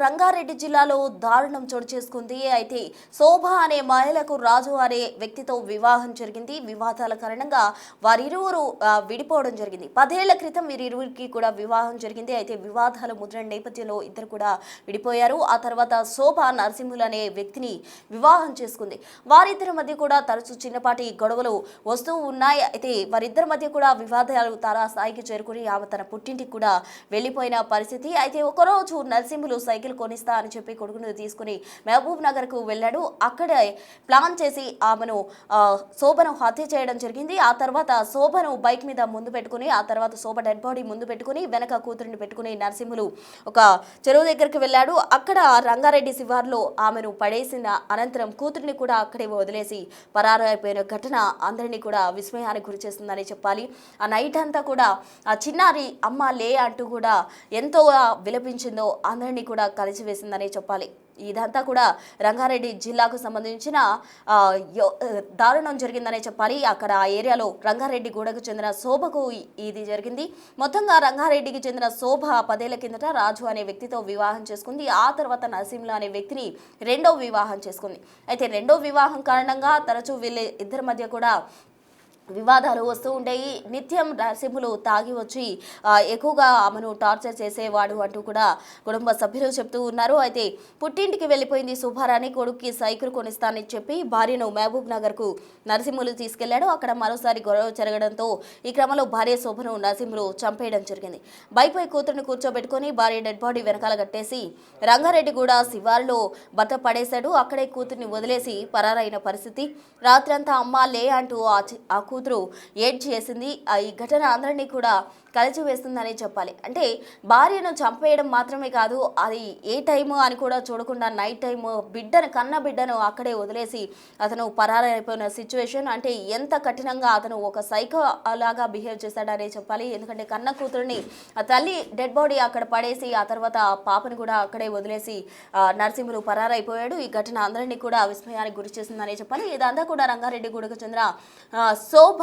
రంగారెడ్డి జిల్లాలో దారుణం చోటు చేసుకుంది. అయితే శోభ అనే మహిళకు రాజు అనే వ్యక్తితో వివాహం జరిగింది. వివాదాల కారణంగా వారిరువురు విడిపోవడం జరిగింది. 10 ఏళ్ల క్రితం వీరిరువురికి కూడా వివాహం జరిగింది. అయితే వివాదాలు ముదిరిన నేపథ్యంలో ఇద్దరు కూడా విడిపోయారు. ఆ తర్వాత శోభ నరసింహులు అనే వ్యక్తిని వివాహం చేసుకుంది. వారిద్దరి మధ్య కూడా తరచూ చిన్నపాటి గొడవలు వస్తూ ఉన్నాయి. అయితే వారిద్దరి మధ్య కూడా వివాదాలు తారాస్థాయికి చేరుకుని ఆమె తన పుట్టింటికి కూడా వెళ్లిపోయిన పరిస్థితి. అయితే ఒకరోజు నరసింహులు సైకిల్ కొనిస్తా అని చెప్పి కొడుకును తీసుకుని మహబూబ్ నగర్ కు వెళ్ళాడు. అక్కడే ప్లాన్ చేసి ఆమెను శోభను హత్య చేయడం జరిగింది. ఆ తర్వాత శోభను బైక్ మీద ముందు పెట్టుకుని ఆ తర్వాత శోభ డెడ్ బాడీ ముందు పెట్టుకుని వెనక కూతురిని పెట్టుకుని నరసింహులు ఒక చెరువు దగ్గరికి వెళ్ళాడు. అక్కడ రంగారెడ్డి శివార్లో ఆమెను పడేసిన అనంతరం కూతురిని కూడా అక్కడే వదిలేసి పరారైపోయిన ఘటన అందరినీ కూడా విస్మయానికి గురి చేస్తుందని చెప్పాలి. ఆ నైట్ అంతా కూడా ఆ చిన్నారి అమ్మ లే అంటూ కూడా ఎంతో విలపించిందో అందరినీ కూడా కలిసివేసిందని చెప్పాలి. ఇదంతా కూడా రంగారెడ్డి జిల్లాకు సంబంధించిన దారుణం జరిగిందనే చెప్పాలి. అక్కడ ఆ ఏరియాలో రంగారెడ్డి గూడకు చెందిన శోభకు ఇది జరిగింది. మొత్తంగా రంగారెడ్డికి చెందిన శోభ 10 ఏళ్ల కిందట రాజు అనే వ్యక్తితో వివాహం చేసుకుంది. ఆ తర్వాత నరసింహులు అనే వ్యక్తిని రెండో వివాహం చేసుకుంది. అయితే రెండో వివాహం కారణంగా తరచూ వీళ్ళ ఇద్దరి మధ్య కూడా వివాదాలు వస్తూ ఉండేవి. నిత్యం నరసింహులు తాగి వచ్చి ఎక్కువగా ఆమెను టార్చర్ చేసేవాడు అంటూ కూడా కుటుంబ సభ్యులు చెప్తూ ఉన్నారు. అయితే పుట్టింటికి వెళ్ళిపోయింది శుభారాణి. కొడుక్కి సైకిల్ కొనిస్తానని చెప్పి భార్యను మహబూబ్ నగర్కు నరసింహులు తీసుకెళ్లాడు. అక్కడ మరోసారి గొడవ జరగడంతో ఈ క్రమంలో భార్య శోభను నరసింహులు చంపేయడం జరిగింది. బైక్పై కూతురుని కూర్చోబెట్టుకుని భార్య డెడ్ బాడీ వెనకాల కట్టేసి రంగారెడ్డిగూడ శివారులో భర్త పడేశాడు. అక్కడే కూతుర్ని వదిలేసి పరారైన పరిస్థితి. రాత్రంతా అమ్మ లే అంటూ ఆ కూతురు ఏడ్ చేసింది. ఈ ఘటన అందరినీ కూడా కలిసివేస్తుందని చెప్పాలి. అంటే భార్యను చంపేయడం మాత్రమే కాదు, అది ఏ టైము అని కూడా చూడకుండా నైట్ టైము కన్న బిడ్డను అక్కడే వదిలేసి అతను పరారైపోయిన సిచ్యువేషన్. అంటే ఎంత కఠినంగా అతను ఒక సైకో లాగా బిహేవ్ చేశాడనే చెప్పాలి. ఎందుకంటే కన్న కూతురుని ఆ తల్లి డెడ్ బాడీ అక్కడ పడేసి ఆ తర్వాత ఆ పాపను కూడా అక్కడే వదిలేసి నరసింహులు పరారైపోయాడు. ఈ ఘటన అందరినీ కూడా విస్మయానికి గురి చేసిందనే చెప్పాలి. ఇదంతా కూడా రంగారెడ్డి గూడకు చెందిన శోభ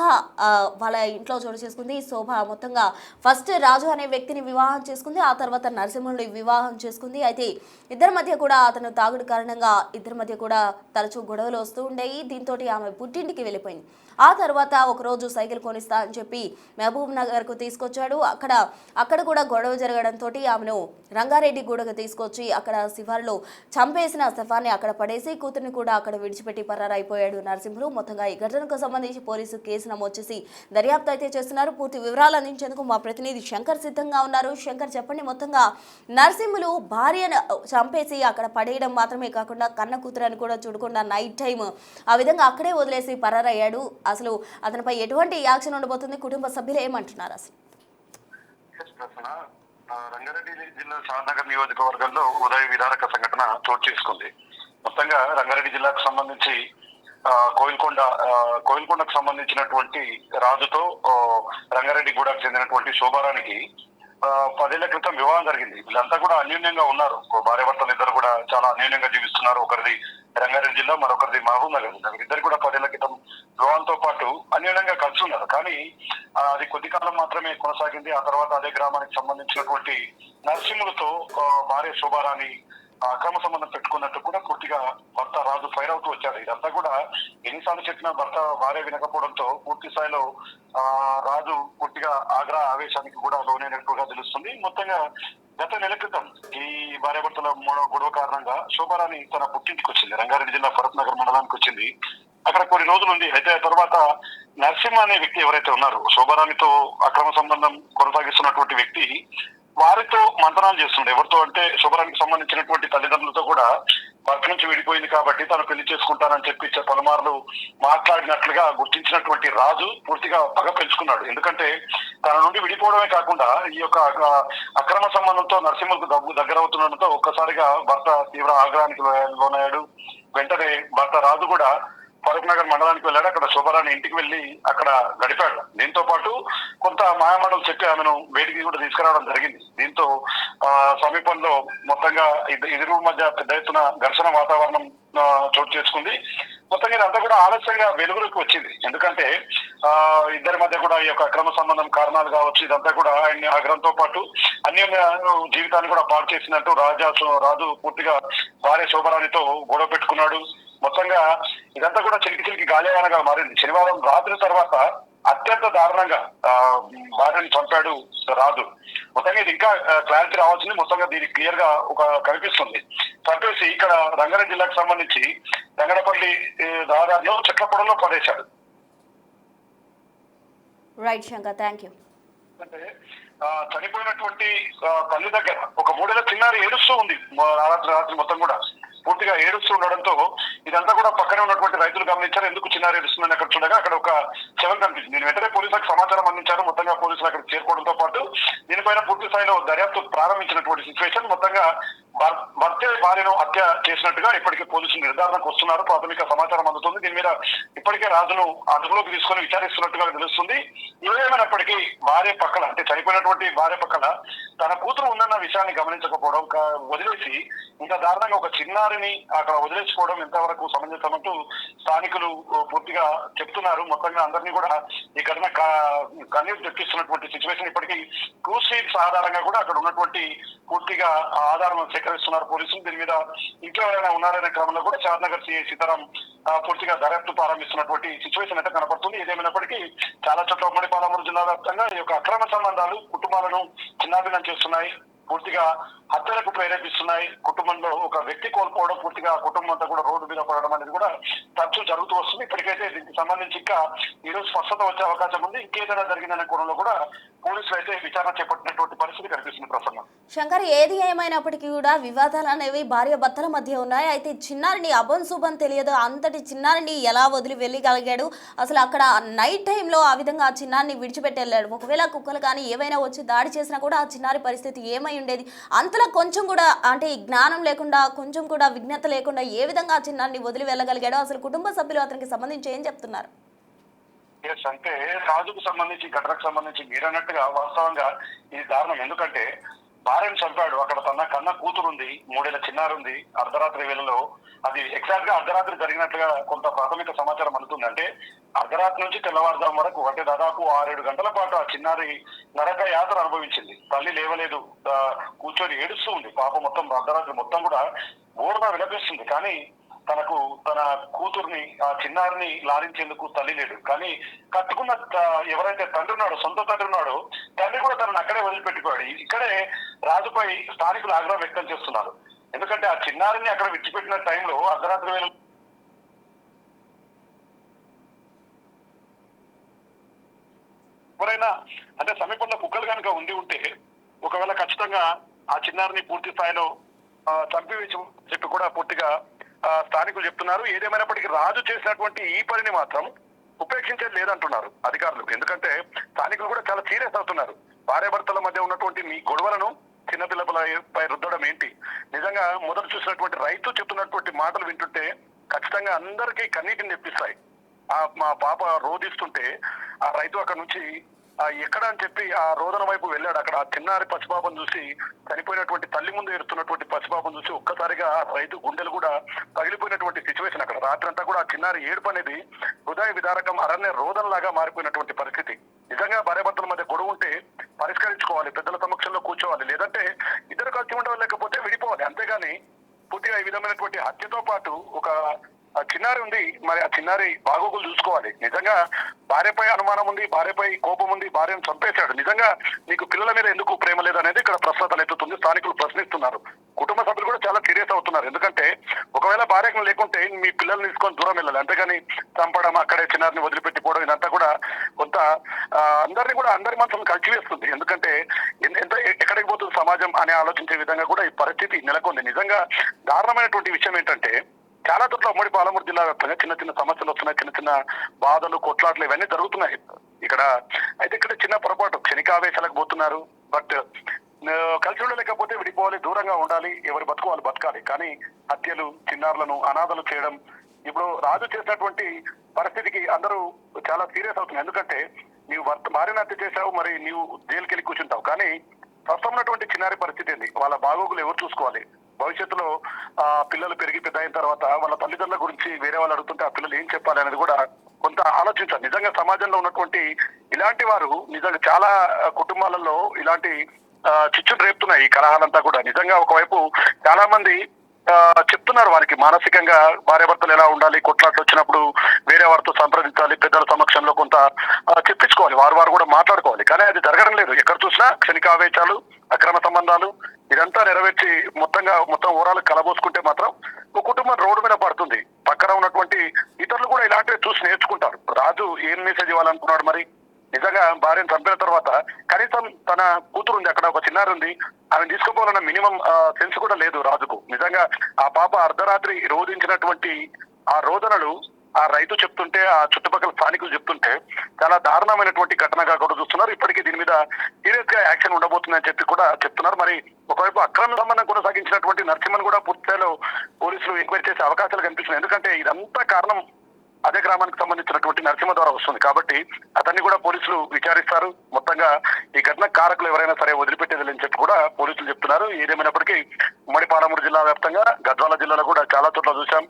వాళ్ళ ఇంట్లో చోటు చేసుకుంది. శోభ మొత్తంగా ఫస్ట్ రాజు అనే వ్యక్తిని వివాహం చేసుకుంది. ఆ తర్వాత నరసింహుని వివాహం చేసుకుంది. అయితే ఇద్దరి మధ్య కూడా అతను తాగుడు కారణంగా ఇద్దరి మధ్య కూడా తరచూ గొడవలు వస్తూ ఉండేవి. దీంతో ఆమె పుట్టింటికి వెళ్ళిపోయింది. ఆ తర్వాత ఒకరోజు సైకిల్ కొనిస్తా అని చెప్పి మహబూబ్ నగర్కు తీసుకొచ్చాడు. అక్కడ కూడా గొడవ జరగడంతో ఆమెను రంగారెడ్డి గూడకు తీసుకొచ్చి అక్కడ శివారులో చంపేసిన శవాన్ని అక్కడ పడేసి కూతురిని కూడా అక్కడ విడిచిపెట్టి పరారైపోయాడు నరసింహులు. మొత్తంగా ఈ ఘటనకు సంబంధించి పోలీసు కేసు నమోదు చేసి దర్యాప్తు అయితే చేస్తున్నారు. పూర్తి వివరాలు అందించేందుకు మా ప్రతినిధి శంకర్ సిద్ధంగా ఉన్నారు. శంకర్, చెప్పండి, మొత్తంగా నరసింహులు భార్యను చంపేసి అక్కడ పడేయడం మాత్రమే కాకుండా కన్న కూతురని కూడా చూడకుండా నైట్ టైం ఆ విధంగా అక్కడే వదిలేసి పరారయ్యాడు. అసలు అతనిపై ఎటువంటి యాక్షన్ ఉండబోతుంది? కుటుంబ సభ్యులు ఏమంటున్నారు? అసలు రంగారెడ్డి జిల్లా షాద్నగర్ నియోజకవర్గంలో ఉదయ విదారక సంఘటన చోటు చేసుకుంది. మొత్తంగా రంగారెడ్డి జిల్లాకు సంబంధించి కోయిల్కొండకు సంబంధించినటువంటి రాజుతో రంగారెడ్డి గూడకు చెందినటువంటి శోభారానికి 10 ఏళ్ల క్రితం వివాహం జరిగింది. వీళ్ళంతా కూడా అన్యోన్యంగా ఉన్నారు. భార్యాభర్తలు ఇద్దరు కూడా చాలా అన్యోన్యంగా జీవిస్తున్నారు. ఒకరిది రంగారెడ్డి జిల్లా, మరొకరిది మహబూబ్ నగర్ జిల్లా. వీరిద్దరు కూడా 10 ఏళ్ల క్రితం వివాహంతో పాటు అన్యోన్యంగా కలిసి ఉన్నారు. కానీ అది కొద్ది కాలం మాత్రమే కొనసాగింది. ఆ తర్వాత అదే గ్రామానికి సంబంధించినటువంటి నరసింహులతో భార్య శోభారాణి అక్రమ సంబంధం పెట్టుకున్నట్టు కూడా పూర్తిగా భర్త రాజు ఫైర్ అవుతూ వచ్చాడు. ఇదంతా కూడా ఎన్నిసార్లు చెప్పినా భార్య వినకపోవడంతో పూర్తి స్థాయిలో రాజు పూర్తిగా ఆవేశానికి కూడా లోనైనట్టుగా తెలుస్తుంది. మొత్తంగా గత నెల క్రితం ఈ భార్యాభర్తల గొడవ కారణంగా శోభారాణి తన పుట్టింటికి వచ్చింది. రంగారెడ్డి జిల్లా భరత్ నగర్ మండలానికి వచ్చింది. అక్కడ కొన్ని రోజులు ఉంది. అయితే తర్వాత నరసింహ అనే వ్యక్తి ఎవరైతే ఉన్నారో శోభారాణితో అక్రమ సంబంధం కొనసాగిస్తున్నటువంటి వ్యక్తి వారితో మంతనాలు చేస్తుండే. ఎవరితో అంటే శుభరానికి సంబంధించినటువంటి తల్లిదండ్రులతో కూడా భర్త నుంచి విడిపోయింది కాబట్టి తను పెళ్లి చేసుకుంటానని చెప్పి పలుమార్లు మాట్లాడినట్లుగా గుర్తించినటువంటి రాజు పూర్తిగా పగ పెంచుకున్నాడు. ఎందుకంటే తన నుండి విడిపోవడమే కాకుండా ఈ యొక్క అక్రమ సంబంధంతో నరసింహకు దగ్గర అవుతుండడంతో ఒక్కసారిగా భర్త తీవ్ర ఆగ్రహానికి లోనయ్యాడు. వెంటనే భర్త రాజు కూడా ఫరూక్ నగర్ మండలానికి వెళ్ళాడు. అక్కడ శోభరాని ఇంటికి వెళ్లి అక్కడ గడిపాడు. దీంతో పాటు కొంత మాయమాటలు చెప్పి ఆమెను బయటికి కూడా తీసుకురావడం జరిగింది. దీంతో సమీపంలో మొత్తంగా ఇరువురు మధ్య పెద్ద ఎత్తున ఘర్షణ వాతావరణం చోటు చేసుకుంది. మొత్తంగా ఇదంతా కూడా ఆలస్యంగా వెలుగులోకి వచ్చింది. ఎందుకంటే ఇద్దరి మధ్య కూడా ఈ యొక్క అక్రమ సంబంధం కారణాలు కావచ్చు, ఇదంతా కూడా ఆయన ఆగ్రహంతో పాటు అన్యోన్య జీవితాన్ని కూడా పాడు చేసినట్టు రాజు పూర్తిగా భార్య శోభరానితో గొడవ పెట్టుకున్నాడు. మొత్తంగా ఇదంతా కూడా చిలికి గాలియానగా మారింది. శనివారం రాత్రి తర్వాత అత్యంత దారుణంగా భార్యని చంపాడు రాజు. మొత్తంగా ఇది ఇంకా క్లారిటీ రావాల్సింది. మొత్తంగా దీనికి క్లియర్ గా ఒక కనిపిస్తుంది. చంపేసి ఇక్కడ రంగారెడ్డి జిల్లాకు సంబంధించి రంగడపల్లి రహదారిలో చెట్ల పొడలో పడేశాడు. Right Shankar, thank you. అంటే చనిపోయినటువంటి తల్లి దగ్గర ఒక 3 ఏళ్ల చిన్నారి ఏడుస్తూ ఉంది. రాత్రి మొత్తం కూడా పూర్తిగా ఏడుస్తూ ఉండడంతో ఇదంతా కూడా పక్కనే ఉన్నటువంటి రైతులు గమనించారు. ఎందుకు చిన్నారి ఏడుస్తుందని అక్కడ చూడగా అక్కడ ఒక శవం కనిపించింది. దీని వెంటనే పోలీసులకు సమాచారం అందించారు. మొత్తంగా పోలీసులు అక్కడ చేరుకోవడంతో పాటు దీనిపైన పూర్తి స్థాయిలో దర్యాప్తు ప్రారంభించినటువంటి సిచ్యువేషన్. మొత్తంగా భర్త భార్యను హత్య చేసినట్టుగా ఇప్పటికే పోలీసులు నిర్ధారణకు వస్తున్నారు. ప్రాథమిక సమాచారం అందుతుంది. దీని మీద ఇప్పటికే రాజును అదుపులోకి తీసుకొని విచారిస్తున్నట్టుగా తెలుస్తుంది. ఏమైనప్పటికీ భార్య పక్కన, అంటే చనిపోయినటువంటి భార్య పక్కన తన కూతురు ఉందన్న విషయాన్ని గమనించకపోవడం, వదిలేసి ఇంత దారుణంగా ఒక చిన్నారిని అక్కడ వదిలేసిపోవడం ఎంతవరకు సమంజసమంటూ స్థానికులు పూర్తిగా చెప్తున్నారు. మొత్తంగా అందరినీ కూడా ఈ ఘటన కన్నీరు తెప్పిస్తున్నటువంటి సిచ్యువేషన్. ఇప్పటికీ క్రూజ్ షీట్స్ ఆధారంగా కూడా అక్కడ ఉన్నటువంటి పూర్తిగా ఆధారం సేకరిస్తున్నారు పోలీసులు. దీని మీద ఇంట్లో ఎవరైనా ఉన్నారనే క్రమంలో కూడా షాద్నగర్ సిఐ సీతారాం పూర్తిగా దర్యాప్తు ప్రారంభిస్తున్నటువంటి సిచ్యువేషన్ అయితే కనపడుతుంది. ఏదేమైనప్పటికీ చాలా చోట్ల ఉమ్మడి పాలమూరు జిల్లా వ్యాప్తంగా ఈ యొక్క అక్రమ సంబంధాలు కుటుంబాలను చిన్నాభిన్నం చేస్తున్నాయి, పూర్తిగా హత్యలకు ప్రేరేపిస్తున్నాయి. కుటుంబంలో ఒక వ్యక్తి కోల్పోవడం, పూర్తిగా కుటుంబం అంతా కూడా రోడ్డు మీద పడడం అనేది కూడా తరచూ జరుగుతూ వస్తుంది. ఇప్పటికైతే దీనికి సంబంధించి ఇంకా ఈరోజు స్పష్టత వచ్చే అవకాశం ఉంది. ఇంకేదైనా జరిగిందనే కోణంలో కూడా పోలీసులు అయితే విచారణ చేపట్టినటువంటి పరిస్థితి కనిపిస్తుంది. ప్రసన్న శంకర్, ఏది ఏమైనప్పటికీ కూడా వివాదాలు అనేవి భార్య భర్తల మధ్య ఉన్నాయి. అయితే చిన్నారిని అభం శుభం తెలియదు, అంతటి చిన్నారిని ఎలా వదిలి వెళ్ళగలిగాడు? అసలు అక్కడ నైట్ టైంలో ఆ విధంగా ఆ చిన్నారిని విడిచిపెట్టి వెళ్ళాడు. ఒకవేళ కుక్కలు కానీ ఏవైనా వచ్చి దాడి చేసినా కూడా ఆ చిన్నారి పరిస్థితి ఏమై ఉండేది? అంతలో కొంచెం కూడా అంటే జ్ఞానం లేకుండా, కొంచెం కూడా విజ్ఞత లేకుండా ఏ విధంగా ఆ చిన్నారిని వదిలి వెళ్ళగలిగాడో అసలు కుటుంబ సభ్యులు అతనికి సంబంధించి ఏం చెప్తున్నారు? అంటే రాజుకు సంబంధించి, ఘటనకు సంబంధించి మీరన్నట్టుగా వాస్తవంగా ఇది దారుణం. ఎందుకంటే భార్యను చంపాడు. అక్కడ తన కన్న కూతురు ఉంది, 3 ఏళ్ల చిన్నారి ఉంది. అర్ధరాత్రి వేళలో అది ఎగ్జాక్ట్ గా అర్ధరాత్రి జరిగినట్లుగా కొంత ప్రాథమిక సమాచారం అందుతుంది. అంటే అర్ధరాత్రి నుంచి తెల్లవారుజాము వరకు, అంటే దాదాపు 6-7 గంటల పాటు ఆ చిన్నారి నరక యాత్ర అనుభవించింది. తల్లి లేవలేదు, కూర్చొని ఏడుస్తూ ఉంది. పాప మొత్తం అర్ధరాత్రి మొత్తం కూడా ఘోరంగా విలపిస్తుంది. కానీ తనకు తన కూతుర్ని, ఆ చిన్నారిని లారించేందుకు తల్లి లేడు. కానీ కట్టుకున్న ఎవరైతే తండ్రి ఉన్నాడో, సొంత తండ్రి ఉన్నాడో, తండ్రి కూడా తనను అక్కడే వదిలిపెట్టిపోయాడు. ఇక్కడే రాజుపై స్థానికులు ఆగ్రహం వ్యక్తం చేస్తున్నారు. ఎందుకంటే ఆ చిన్నారిని అక్కడ విడిచిపెట్టిన టైంలో అర్ధరాత్రి వేళ ఎవరైనా అంటే సమీపంలో కుక్కలు కనుక ఉంటే ఒకవేళ ఖచ్చితంగా ఆ చిన్నారిని పూర్తి స్థాయిలో చంపివేసి చెప్పి కూడా పూర్తిగా స్థానికులు చెప్తున్నారు. ఏదేమైనప్పటికీ రాజు చేసినటువంటి ఈ పనిని మాత్రం ఉపేక్షించేది లేదంటున్నారు అధికారులు. ఎందుకంటే స్థానికులు కూడా చాలా సీరియస్ అవుతున్నారు. భార్యాభర్తల మధ్య ఉన్నటువంటి మీ గొడవలను చిన్నపిల్లలపై రుద్దడం ఏంటి? నిజంగా మొదలు చూసినటువంటి రైతు చెప్తున్నటువంటి మాటలు వింటుంటే ఖచ్చితంగా అందరికీ కన్నీటిని తెప్పిస్తాయి. మా పాప రోధిస్తుంటే ఆ రైతు అక్కడ నుంచి ఎక్కడ అని చెప్పి ఆ రోదన వైపు వెళ్ళాడు. అక్కడ ఆ చిన్నారి పసిపాపను చూసి, చనిపోయినటువంటి తల్లి ముందు ఎడుతున్నటువంటి పసిపాపను చూసి ఒక్కసారిగా రైతు గుండెలు కూడా పగిలిపోయినటువంటి సిచ్యువేషన్. అక్కడ రాత్రంతా కూడా ఆ చిన్నారి ఏడుపు అనేది హృదయ విదారకం, అరణ్య రోదన లాగా మారిపోయినటువంటి పరిస్థితి. నిజంగా భార్యాభర్తల మధ్య గొడవ ఉంటే పరిష్కరించుకోవాలి, పెద్దల సమక్షంలో కూర్చోవాలి, లేదంటే ఇద్దరు కలిసి ఉండవాలి, లేకపోతే విడిపోవాలి. అంతేగాని పూర్తిగా ఈ విధమైనటువంటి హత్యతో పాటు ఒక చిన్నారి ఉంది, మరి ఆ చిన్నారి బాగోగులు చూసుకోవాలి. నిజంగా భార్యపై అనుమానం ఉంది, భార్యపై కోపం ఉంది, భార్యను చంపేశాడు. నిజంగా నీకు పిల్లల మీద ఎందుకు ప్రేమ లేదనేది ఇక్కడ ప్రశ్న తలెత్తుతుంది. స్థానికులు ప్రశ్నిస్తున్నారు. కుటుంబ సభ్యులు కూడా చాలా సీరియస్ అవుతున్నారు. ఎందుకంటే ఒకవేళ భార్యకు లేకుంటే మీ పిల్లల్ని తీసుకొని దూరం వెళ్ళాలి, అంతేగాని చంపడం, అక్కడే చిన్నారిని వదిలిపెట్టిపోవడం, ఇదంతా కూడా కొంత అందరినీ కూడా అందరి మనసును కలిసివేస్తుంది. ఎందుకంటే ఎంత ఎక్కడికి పోతుంది సమాజం అనే ఆలోచించే విధంగా కూడా ఈ పరిస్థితి నెలకొంది. నిజంగా దారుణమైనటువంటి విషయం ఏంటంటే చాలా చోట్ల ఉమ్మడి పాలమూరు జిల్లా వ్యాప్తంగా చిన్న చిన్న సమస్యలు వస్తున్నాయి, చిన్న చిన్న బాధలు, కొట్లాట్లు ఇవన్నీ జరుగుతున్నాయి. ఇక్కడ చిన్న పొరపాటు, క్షణికావేశాలకు పోతున్నారు. బట్ కలిసి ఉండలేకపోతే విడిపోవాలి, దూరంగా ఉండాలి, ఎవరి బతుకు వాళ్ళు బతకాలి. కానీ హత్యలు, చిన్నారులను అనాథలు చేయడం, ఇప్పుడు రాజు చేసినటువంటి పరిస్థితికి అందరూ చాలా సీరియస్ అవుతున్నారు. ఎందుకంటే నీవు భార్యను హత్య చేశావు, మరి నీవు జైలుకి వెళ్ళి కూర్చుంటావు. కానీ ప్రస్తుతం ఉన్నటువంటి చిన్నారి పరిస్థితి ఏంది? వాళ్ళ బాగోగులు ఎవరు చూసుకోవాలి? భవిష్యత్తులో పిల్లలు పెరిగి పెద్ద అయిన తర్వాత వాళ్ళ తల్లిదండ్రుల గురించి వేరే వాళ్ళు అడుగుతుంటే ఆ పిల్లలు ఏం చెప్పాలి అనేది కూడా కొంత కొంత ఆలోచించాలి. నిజంగా సమాజంలో ఉన్నటువంటి ఇలాంటి వారు నిజంగా చాలా కుటుంబాలలో ఇలాంటి చిచ్చులు రేపుతున్నాయి ఈ కలహాలంతా కూడా. నిజంగా ఒకవైపు చాలా మంది చెప్తున్నారు వారికి మానసికంగా భార్యాభర్తలు ఎలా ఉండాలి, కొట్లాట్లు వచ్చినప్పుడు వేరే వారితో సంప్రదించాలి, పెద్దల సమక్షంలో కొంత చెప్పించుకోవాలి, వారు కూడా మాట్లాడుకోవాలి. కానీ అది జరగడం లేదు. ఎక్కడ చూసినా క్షణికావేశాలు, అక్రమ సంబంధాలు ఇదంతా నెరవేర్చి మొత్తం ఓవరాల్ కలబోసుకుంటే మాత్రం ఒక కుటుంబం రోడ్డు మీద పడుతుంది. పక్కన ఉన్నటువంటి ఇతరులు కూడా ఇలాంటివి చూసి నేర్చుకుంటారు. రాజు ఏం మెసేజ్ ఇవ్వాలనుకున్నాడు మరి? నిజంగా భార్యను చంపిన తర్వాత కనీసం తన కూతురు ఉంది, అక్కడ ఒక చిన్నారి ఉంది, ఆమెను తీసుకుపోవాలన్న మినిమం సెన్స్ కూడా లేదు రాజుకు. నిజంగా ఆ పాప అర్ధరాత్రి రోధించినటువంటి ఆ రోదనలు ఆ రైతు చెప్తుంటే, ఆ చుట్టుపక్కల స్థానికులు చెప్తుంటే చాలా దారుణమైనటువంటి ఘటనగా కూడా చూస్తున్నారు. ఇప్పటికీ దీని మీద సీరియస్ గా యాక్షన్ ఉండబోతుందని చెప్పి కూడా చెప్తున్నారు. మరి ఒకవైపు అక్రమ సంబంధం కొనసాగించినటువంటి నరసింహన్ కూడా పూర్తిస్థాయిలో పోలీసులు ఎంక్వైరీ చేసే అవకాశాలు కనిపిస్తున్నాయి. ఎందుకంటే ఇదంతా కారణం అదే గ్రామానికి సంబంధించినటువంటి నరసింహ ద్వారా వస్తుంది కాబట్టి అతన్ని కూడా పోలీసులు విచారిస్తారు. మొత్తంగా ఈ ఘటన కారకులు ఎవరైనా సరే వదిలిపెట్టేది లేని చెప్పి కూడా పోలీసులు చెప్తున్నారు. ఏదేమైనప్పటికీ ఉమ్మడి పాలమూరు జిల్లా వ్యాప్తంగా గద్వాల జిల్లాలో కూడా చాలా చోట్ల చూసాం.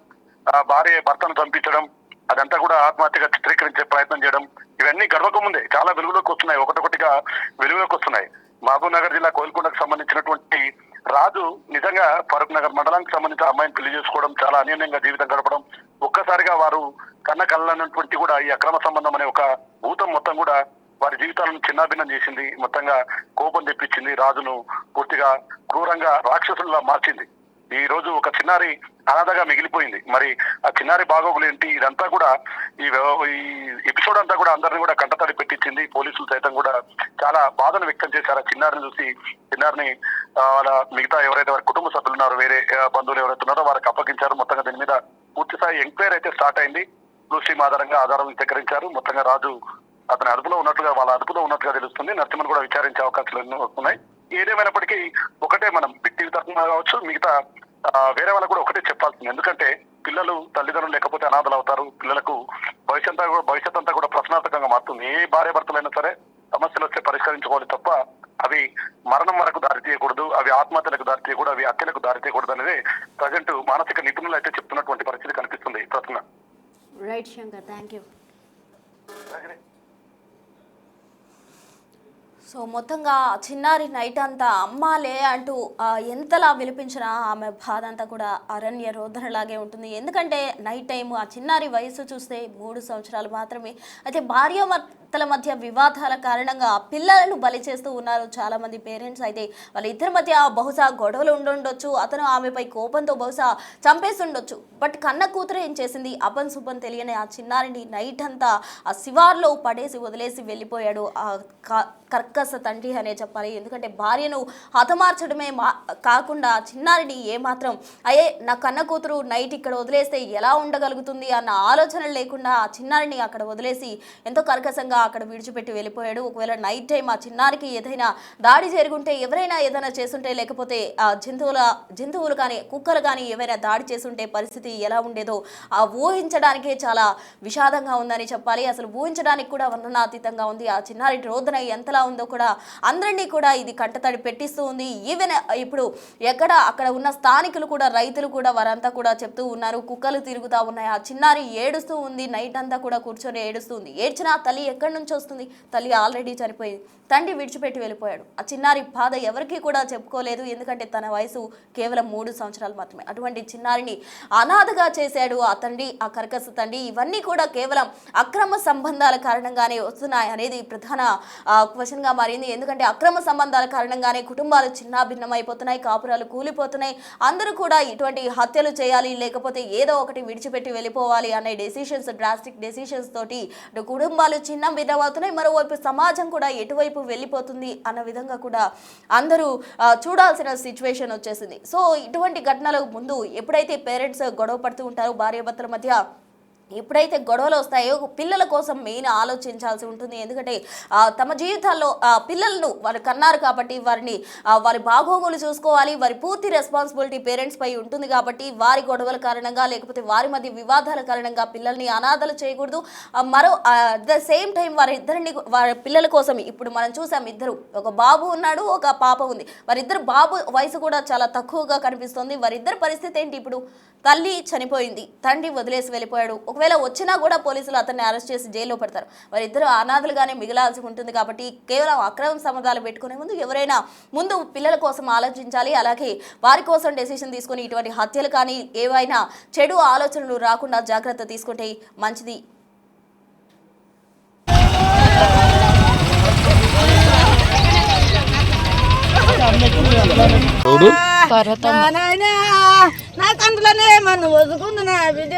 భార్య భర్తను చంపించడం, అదంతా కూడా ఆత్మహత్యగా చిత్రీకరించే ప్రయత్నం చేయడం, ఇవన్నీ గడవక ముందే చాలా వెలుగులోకి వస్తున్నాయి, ఒకటొకటిగా వెలుగులోకి వస్తున్నాయి. మహబూబ్ నగర్ జిల్లా కోల్కొండకు సంబంధించినటువంటి రాజు నిజంగా ఫరూక్ నగర్ మండలానికి సంబంధించిన అమ్మాయిని పెళ్లి చేసుకోవడం, చాలా అన్యోన్యంగా జీవితం గడపడం, ఒక్కసారిగా వారు కన్న కళ్ళన్నటువంటి కూడా ఈ అక్రమ సంబంధం అనే ఒక భూతం మొత్తం కూడా వారి జీవితాలను చిన్నాభిన్నం చేసింది. మొత్తంగా కోపం తెప్పించింది, రాజును పూర్తిగా క్రూరంగా రాక్షసుల్లా మార్చింది. ఈ రోజు ఒక చిన్నారి అనాథగా మిగిలిపోయింది. మరి ఆ చిన్నారి బాగోగులు ఏంటి? ఇదంతా కూడా ఈ ఎపిసోడ్ అంతా కూడా అందరినీ కూడా కంటతడి పెట్టించింది. పోలీసులు సైతం కూడా చాలా బాధను వ్యక్తం చేశారు. ఆ చిన్నారిని చూసి, చిన్నారిని వాళ్ళ మిగతా ఎవరైతే వారి కుటుంబ సభ్యులు ఉన్నారో, వేరే బంధువులు ఎవరైతే ఉన్నారో వారికి అప్పగించారు. మొత్తంగా దీని మీద పూర్తిస్థాయి ఎంక్వైరీ అయితే స్టార్ట్ అయింది. బ్లూస్ట్రీమ్ ఆధారంగా ఆధారాలను సేకరించారు. మొత్తంగా రాజు అతని అదుపులో ఉన్నట్లుగా, వాళ్ళ అదుపులో ఉన్నట్లుగా తెలుస్తుంది. నరసింహన్ కూడా విచారించే అవకాశాలు ఎన్నో వస్తున్నాయి. ఏదేమైనప్పటికీ ఒకటే మనం బిగ్ తరఫున కావచ్చు, మిగతా వేరే వాళ్ళకు కూడా ఒకటే చెప్పాల్సింది. ఎందుకంటే పిల్లలు తల్లిదండ్రులు లేకపోతే అనాథలు అవుతారు. పిల్లలకు భవిష్యత్ అంతా కూడా ప్రశ్నార్థకంగా మారుతుంది. ఏ భార్య భర్తలైనా సరే సమస్యలు వస్తే పరిష్కరించుకోవాలి తప్ప అవి మరణం వరకు దారి తీయకూడదు, అవి ఆత్మహత్యలకు దారి తీయకూడదు, అవి హత్యలకు దారి తీయకూడదు అనేది ప్రజెంట్ మానసిక నిపుణులు అయితే చెప్తున్నటువంటి పరిస్థితి కనిపిస్తుంది. ప్రశ్న right Shankar, thank you. So మొత్తంగా చిన్నారి నైట్ అంతా అమ్మాలే అంటూ ఎంతలా విలిపించినా ఆమె బాధ అంతా కూడా అరణ్య రోదనలాగే ఉంటుంది. ఎందుకంటే నైట్ టైం ఆ చిన్నారి వయసు చూస్తే 3 సంవత్సరాలు మాత్రమే. అయితే భార్యాభర్తల మధ్య వివాదాల కారణంగా పిల్లలను బలి చేస్తూ ఉన్నారు చాలామంది పేరెంట్స్. అయితే వాళ్ళ ఇద్దరి మధ్య బహుశా గొడవలు ఉండుండొచ్చు, అతను ఆమెపై కోపంతో బహుశా చంపేసి ఉండొచ్చు. బట్ కన్న కూతురు ఏం చేసింది? అపన్ శుభం తెలియని ఆ చిన్నారిని నైట్ అంతా ఆ శివార్లో పడేసి వదిలేసి వెళ్ళిపోయాడు ఆ కర్కశ తండ్రి అనే చెప్పాలి. ఎందుకంటే భార్యను హతమార్చడమే కాకుండా చిన్నారిని ఏమాత్రం అయ్యే నా కన్న కూతురు నైట్ ఇక్కడ వదిలేస్తే ఎలా ఉండగలుగుతుంది అన్న ఆలోచన లేకుండా ఆ చిన్నారిని అక్కడ వదిలేసి ఎంతో కర్కశంగా అక్కడ విడిచిపెట్టి వెళ్ళిపోయాడు. ఒకవేళ నైట్ టైం ఆ చిన్నారికి ఏదైనా దాడి జరుగుంటే, ఎవరైనా ఏదైనా చేస్తుంటే, లేకపోతే ఆ జంతువులు కానీ కుక్కలు కానీ ఏవైనా దాడి చేస్తుంటే పరిస్థితి ఎలా ఉండేదో ఊహించడానికే చాలా విషాదంగా ఉందని చెప్పాలి. అసలు ఊహించడానికి కూడా వర్ణనాతీతంగా ఉంది. ఆ చిన్నారి రోదన ఎంతలా ఉందో కూడా అందరినీ కూడా ఇది కంటతడి పెట్టిస్తూ ఉంది. ఈవెన్ ఇప్పుడు అక్కడ ఉన్న స్థానికులు కూడా, రైతులు కూడా వారంతా కూడా చెప్తూ ఉన్నారు, కుక్కలు తిరుగుతూ ఉన్నాయి, ఆ చిన్నారి ఏడుస్తూ ఉంది, నైట్ అంతా కూడా కూర్చొని ఏడుస్తుంది. ఏడ్చినా తల్లి ఎక్కడి నుంచి వస్తుంది? తల్లి ఆల్రెడీ చనిపోయింది, తండ్రి విడిచిపెట్టి వెళ్ళిపోయాడు. ఆ చిన్నారి బాధ ఎవరికి కూడా చెప్పుకోలేదు. ఎందుకంటే తన వయసు కేవలం 3 సంవత్సరాలు మాత్రమే. అటువంటి చిన్నారిని అనాథగా చేశాడు ఆ తండ్రి, ఆ కర్కశ తండ్రి. ఇవన్నీ కూడా కేవలం అక్రమ సంబంధాల కారణంగానే వస్తున్నాయి అనేది ప్రధాన క్వశ్చన్ గా మారింది. ఎందుకంటే అక్రమ సంబంధాల కారణంగానే కుటుంబాలు చిన్నాభిన్నం అయిపోతున్నాయి, కాపురాలు కూలిపోతున్నాయి. అందరూ కూడా ఇటువంటి హత్యలు చేయాలి, లేకపోతే ఏదో ఒకటి విడిచిపెట్టి వెళ్ళిపోవాలి అనే డెసిషన్స్, డ్రాస్టిక్ డెసిషన్స్ తోటి కుటుంబాలు చిన్నాభిన్నం అవుతున్నాయి. మరోవైపు సమాజం కూడా ఎటువైపు వెళ్ళిపోతుంది అన్న విధంగా కూడా అందరూ చూడాల్సిన సిచ్యువేషన్ వచ్చేసింది. సో ఇటువంటి ఘటనలకు ముందు ఎప్పుడైతే పేరెంట్స్ గొడవ పడుతూ ఉంటారో భార్యాభర్తల మధ్య, ఎప్పుడైతే గొడవలు వస్తాయో పిల్లల కోసం మెయిన్ ఆలోచించాల్సి ఉంటుంది. ఎందుకంటే తమ జీవితాల్లో పిల్లలను వారు కన్నారు కాబట్టి వారి బాగోగులు చూసుకోవాలి. వారి పూర్తి రెస్పాన్సిబిలిటీ పేరెంట్స్ పై ఉంటుంది కాబట్టి వారి గొడవల కారణంగా, లేకపోతే వారి మధ్య వివాదాల కారణంగా పిల్లల్ని అనాథలు చేయకూడదు. అట్ ద సేమ్ టైం వారి పిల్లల కోసం ఇప్పుడు మనం చూసాం, ఇద్దరు, ఒక బాబు ఉన్నాడు, ఒక పాప ఉంది. వారిద్దరు బాబు వయసు కూడా చాలా తక్కువగా కనిపిస్తుంది. వారిద్దరి పరిస్థితి ఏంటి? ఇప్పుడు తల్లి చనిపోయింది, తండ్రి వదిలేసి వెళ్ళిపోయాడు. ఒకవేళ వచ్చినా కూడా పోలీసులు అతన్ని అరెస్ట్ చేసి జైల్లో పెడతారు. వారిద్దరు అనాథలుగానే మిగలాల్సి ఉంటుంది. కాబట్టి కేవలం అక్రమ సంబంధాలు పెట్టుకునే ముందు ఎవరైనా ముందు పిల్లల కోసం ఆలోచించాలి. అలాగే వారి కోసం డెసిషన్ తీసుకొని ఇటువంటి హత్యలు కానీ ఏవైనా చెడు ఆలోచనలు రాకుండా జాగ్రత్త తీసుకుంటే మంచిది. నాకు అందులోనే మనం వదుకుంది నా బిడ్డ.